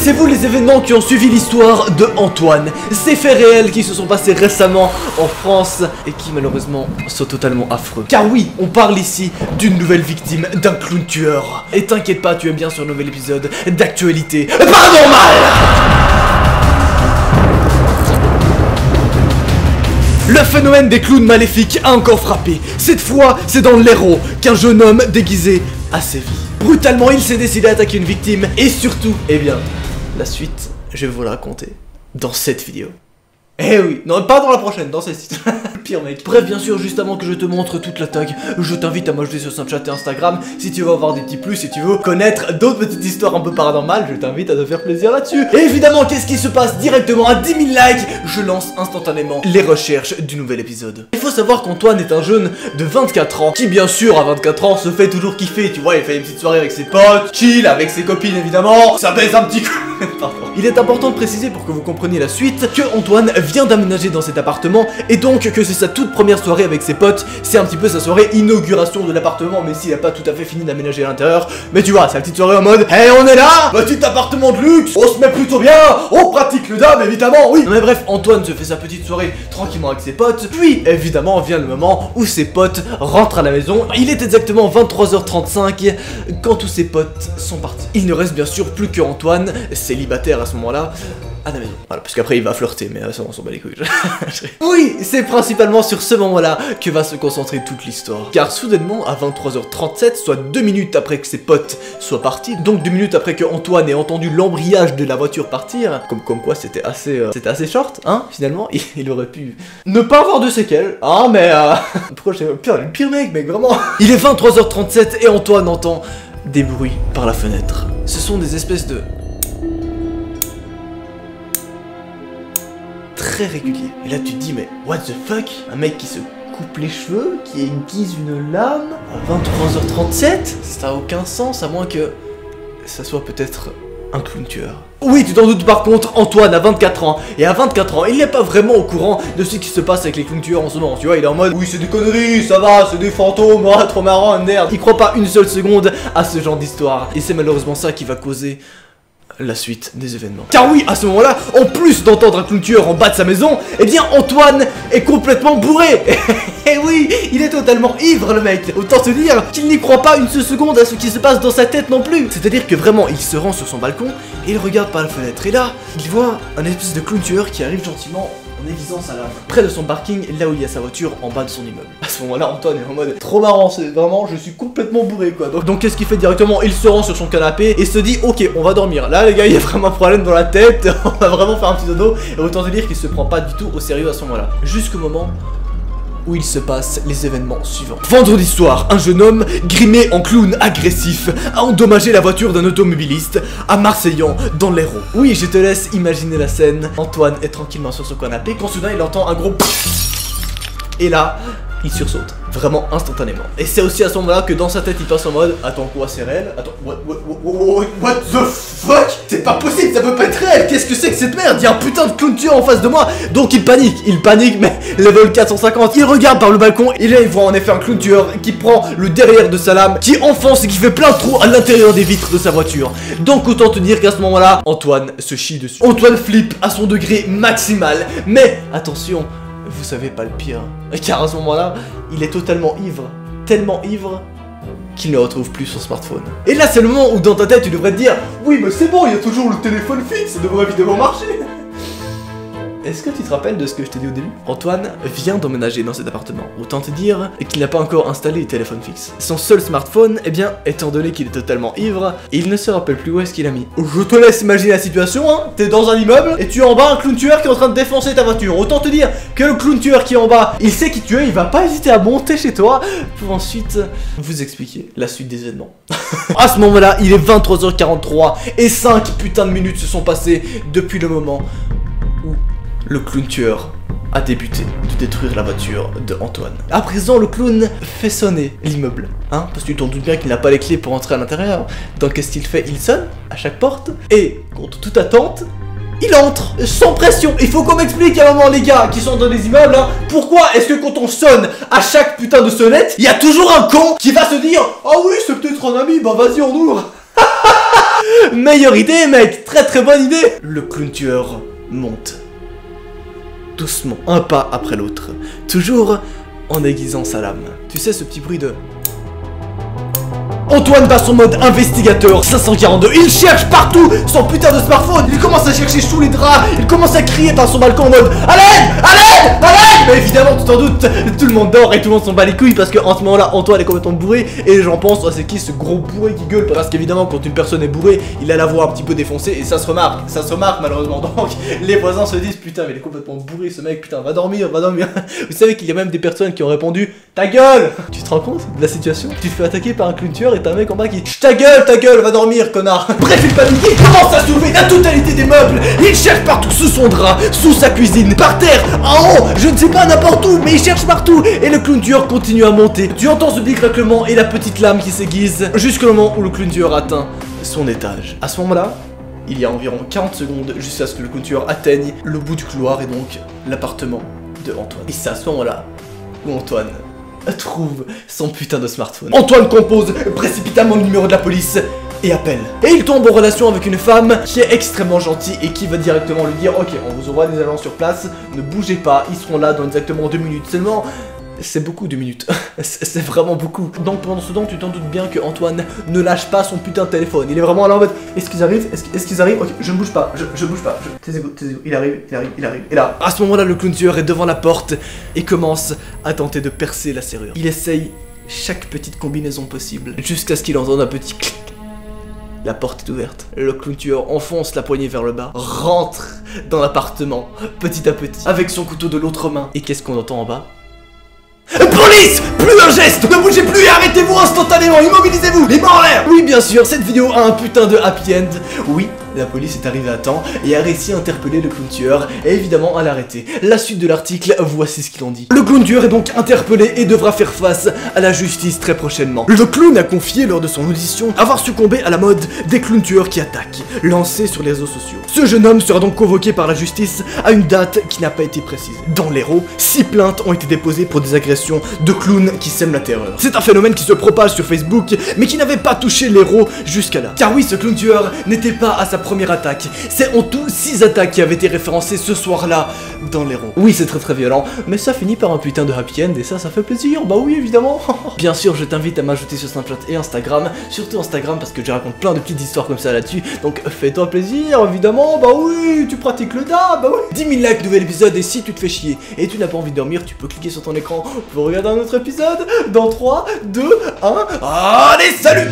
Connaissez-vous les événements qui ont suivi l'histoire de Antoine? Ces faits réels qui se sont passés récemment en France et qui malheureusement sont totalement affreux. Car oui, on parle ici d'une nouvelle victime d'un clown tueur. Et t'inquiète pas, tu es bien sur un nouvel épisode d'actualité paranormale. Le phénomène des clowns maléfiques a encore frappé. Cette fois, c'est dans l'Hérault qu'un jeune homme déguisé a sévi. Brutalement, il s'est décidé à attaquer une victime et surtout, eh bien, la suite, je vais vous la raconter dans cette vidéo. Eh oui, non, pas dans la prochaine, dans celle-ci. Pire mec. Bref, bien sûr, juste avant que je te montre toute l'attaque, je t'invite à m'ajouter sur Snapchat et Instagram si tu veux avoir des petits plus, si tu veux connaître d'autres petites histoires un peu paranormales, je t'invite à te faire plaisir là-dessus. Et évidemment, qu'est-ce qui se passe directement à 10 000 likes? Je lance instantanément les recherches du nouvel épisode. Il faut savoir qu'Antoine est un jeune de 24 ans qui, bien sûr, à 24 ans, se fait toujours kiffer. Tu vois, il fait une petite soirée avec ses potes, chill avec ses copines évidemment, ça baise un petit coup. Pardon. Il est important de préciser pour que vous compreniez la suite que Antoine vient d'aménager dans cet appartement et donc que c'est sa toute première soirée avec ses potes, c'est un petit peu sa soirée inauguration de l'appartement, mais s'il a pas tout à fait fini d'aménager à l'intérieur, mais tu vois, c'est la petite soirée en mode hey, on est là, petit appartement de luxe, on se met plutôt bien, on pratique le dab évidemment, oui. Non mais bref, Antoine se fait sa petite soirée tranquillement avec ses potes, puis évidemment vient le moment où ses potes rentrent à la maison. Il est exactement 23h35 quand tous ses potes sont partis. Il ne reste bien sûr plus que Antoine, célibataire à ce moment-là, à la maison. Voilà, parce qu'après il va flirter, mais ça on s'en bat les couilles. Oui, c'est principalement sur ce moment-là que va se concentrer toute l'histoire. Car soudainement, à 23h37, soit 2 minutes après que ses potes soient partis, donc 2 minutes après que Antoine ait entendu l'embrayage de la voiture partir, comme quoi c'était assez short, hein, finalement, il aurait pu ne pas avoir de séquelles, hein, mais pourquoi j'ai le pire mec, mec, vraiment. Il est 23h37 et Antoine entend des bruits par la fenêtre. Ce sont des espèces de très régulier. Et là tu te dis mais what the fuck? Un mec qui se coupe les cheveux, qui aiguise une lame à 23h37? Ça a aucun sens à moins que ça soit peut-être un clown tueur. Oui, tu t'en doutes par contre, Antoine a 24 ans, et à 24 ans, il n'est pas vraiment au courant de ce qui se passe avec les clowns tueurs en ce moment, tu vois, il est en mode, oui c'est des conneries, ça va, c'est des fantômes, oh, trop marrant, merde. Il croit pas une seule seconde à ce genre d'histoire, et c'est malheureusement ça qui va causer la suite des événements. Car oui, à ce moment-là, en plus d'entendre un clown tueur en bas de sa maison, eh bien Antoine est complètement bourré. Et oui, il est totalement ivre le mec. Autant te dire qu'il n'y croit pas une seule seconde à ce qui se passe dans sa tête non plus. C'est-à-dire que vraiment, il se rend sur son balcon et il regarde par la fenêtre. Et là, il voit un espèce de clown tueur qui arrive gentiment en aiguisant sa lame près de son parking, là où il y a sa voiture en bas de son immeuble. À ce moment-là, Antoine est en mode trop marrant, c'est vraiment, je suis complètement bourré quoi. Donc qu'est-ce qu'il fait directement? Il se rend sur son canapé et se dit ok, on va dormir. Là les gars, il y a vraiment un problème dans la tête, on va vraiment faire un petit dodo. Et autant te dire qu'il se prend pas du tout au sérieux à ce moment-là. Jusqu'au moment où il se passe les événements suivants. Vendredi soir, un jeune homme grimé en clown agressif a endommagé la voiture d'un automobiliste à Marseillan dans l'Hérault. Oui, je te laisse imaginer la scène. Antoine est tranquillement sur son canapé quand soudain il entend un gros et là, il sursaute, vraiment instantanément. Et c'est aussi à ce moment-là que dans sa tête il passe en mode attends quoi, c'est réel? Attends, what the fuck? C'est pas possible, ça peut pas être réel. Qu'est-ce que c'est que cette merde? Il y a un putain de clown tueur en face de moi. Donc il panique, mais level 450. Il regarde par le balcon et là il voit en effet un clown tueur qui prend le derrière de sa lame, qui enfonce et qui fait plein de trous à l'intérieur des vitres de sa voiture. Donc autant te dire qu'à ce moment-là, Antoine se chie dessus. Antoine flippe à son degré maximal, mais attention, vous savez pas le pire, car à ce moment-là, il est totalement ivre, tellement ivre qu'il ne retrouve plus son smartphone. Et là, c'est le moment où dans ta tête, tu devrais te dire oui, mais c'est bon, il y a toujours le téléphone fixe, ça devrait évidemment marcher. Est-ce que tu te rappelles de ce que je t'ai dit au début? Antoine vient d'emménager dans cet appartement. Autant te dire qu'il n'a pas encore installé le téléphone fixe. Son seul smartphone, eh bien, étant donné qu'il est totalement ivre, il ne se rappelle plus où est-ce qu'il a mis. Je te laisse imaginer la situation, hein. T'es dans un immeuble et tu es en bas un clown tueur qui est en train de défoncer ta voiture. Autant te dire que le clown tueur qui est en bas, il sait qui tu es, il va pas hésiter à monter chez toi pour ensuite vous expliquer la suite des événements. À ce moment-là, il est 23h43 et 5 putains de minutes se sont passées depuis le moment où le clown tueur a débuté de détruire la voiture de Antoine. À présent, le clown fait sonner l'immeuble, hein, parce que tu t'en doutes bien qu'il n'a pas les clés pour entrer à l'intérieur. Donc qu'est-ce qu'il fait? Il sonne à chaque porte, et contre toute attente, il entre, sans pression. Il faut qu'on m'explique à un moment, les gars, qui sont dans les immeubles, hein, pourquoi est-ce que quand on sonne à chaque putain de sonnette, il y a toujours un con qui va se dire « Ah oui, c'est peut-être un ami, bah vas-y, on ouvre !» Meilleure idée, mec. Très bonne idée. Le clown tueur monte. Doucement, un pas après l'autre. Toujours en aiguisant sa lame. Tu sais ce petit bruit de... Antoine va son mode investigateur 542, il cherche partout son putain de smartphone, il commence à chercher sous les draps, il commence à crier par son balcon en mode à l'aide, à l'aide, à l'aide. Mais évidemment, tu t'en doutes, tout le monde dort et tout le monde s'en bat les couilles parce qu'en ce moment-là, Antoine est complètement bourré et les gens pensent, oh, c'est qui ce gros bourré qui gueule? Parce qu'évidemment, quand une personne est bourrée, il a la voix un petit peu défoncée et ça se remarque malheureusement. Donc les voisins se disent putain, mais il est complètement bourré ce mec, putain, va dormir, va dormir. Vous savez qu'il y a même des personnes qui ont répondu ta gueule. Tu te rends compte de la situation? Tu te fais attaquer par un clown tueur et t'as un mec en bas qui ta gueule, va dormir, connard. Bref, il panique, il commence à soulever la totalité des meubles. Il cherche partout, sous son drap, sous sa cuisine, par terre, en haut, je ne sais pas, n'importe où, mais il cherche partout. Et le clown tueur continue à monter. Tu entends ce petit craquement et la petite lame qui s'aiguise jusqu'au moment où le clown tueur atteint son étage. À ce moment-là, il y a environ 40 secondes jusqu'à ce que le clown tueur atteigne le bout du couloir et donc l'appartement de Antoine. Et c'est à ce moment-là où Antoine trouve son putain de smartphone. Antoine compose précipitamment le numéro de la police et appelle. Et il tombe en relation avec une femme qui est extrêmement gentille et qui va directement lui dire ok, on vous envoie des agents sur place, ne bougez pas, ils seront là dans exactement 2 minutes seulement. C'est beaucoup 2 minutes, c'est vraiment beaucoup. Donc pendant ce temps, tu t'en doutes bien que Antoine ne lâche pas son putain de téléphone. Il est vraiment là en mode, est-ce qu'ils arrivent? Est-ce qu'ils arrivent? Ok, je ne bouge pas, je bouge pas. Taisez-vous, il arrive. Et là, à ce moment-là, le clown tueur est devant la porte et commence à tenter de percer la serrure. Il essaye chaque petite combinaison possible jusqu'à ce qu'il entende un petit clic. La porte est ouverte. Le clown tueur enfonce la poignée vers le bas, rentre dans l'appartement petit à petit avec son couteau de l'autre main. Et qu'est-ce qu'on entend en bas? Police! Plus un geste! Ne bougez plus et arrêtez-vous instantanément! Immobilisez-vous! Les mains en l'air! Oui, bien sûr, cette vidéo a un putain de happy end. Oui, la police est arrivée à temps et a réussi à interpeller le clown tueur et évidemment à l'arrêter. La suite de l'article, voici ce qu'il en dit. Le clown tueur est donc interpellé et devra faire face à la justice très prochainement. Le clown a confié lors de son audition avoir succombé à la mode des clowns tueurs qui attaquent, lancés sur les réseaux sociaux. Ce jeune homme sera donc convoqué par la justice à une date qui n'a pas été précise. Dans l'Hérault, 6 plaintes ont été déposées pour des agressions de clowns qui sèment la terreur. C'est un phénomène qui se propage sur Facebook, mais qui n'avait pas touché l'Hérault jusqu'à là. Car oui, ce clown tueur n'était pas à sa première attaque. C'est en tout 6 attaques qui avaient été référencées ce soir-là dans l'Hérault. Oui, c'est très violent, mais ça finit par un putain de happy end et ça fait plaisir. Bah oui, évidemment. Bien sûr, je t'invite à m'ajouter sur Snapchat et Instagram, surtout Instagram parce que je raconte plein de petites histoires comme ça là-dessus. Donc fais-toi plaisir, évidemment. Bah oui, tu pratiques le dab, bah oui. 10 000 likes, nouvel épisode, et si tu te fais chier et tu n'as pas envie de dormir, tu peux cliquer sur ton écran pour regarder un autre épisode dans 3, 2, 1. Allez, salut!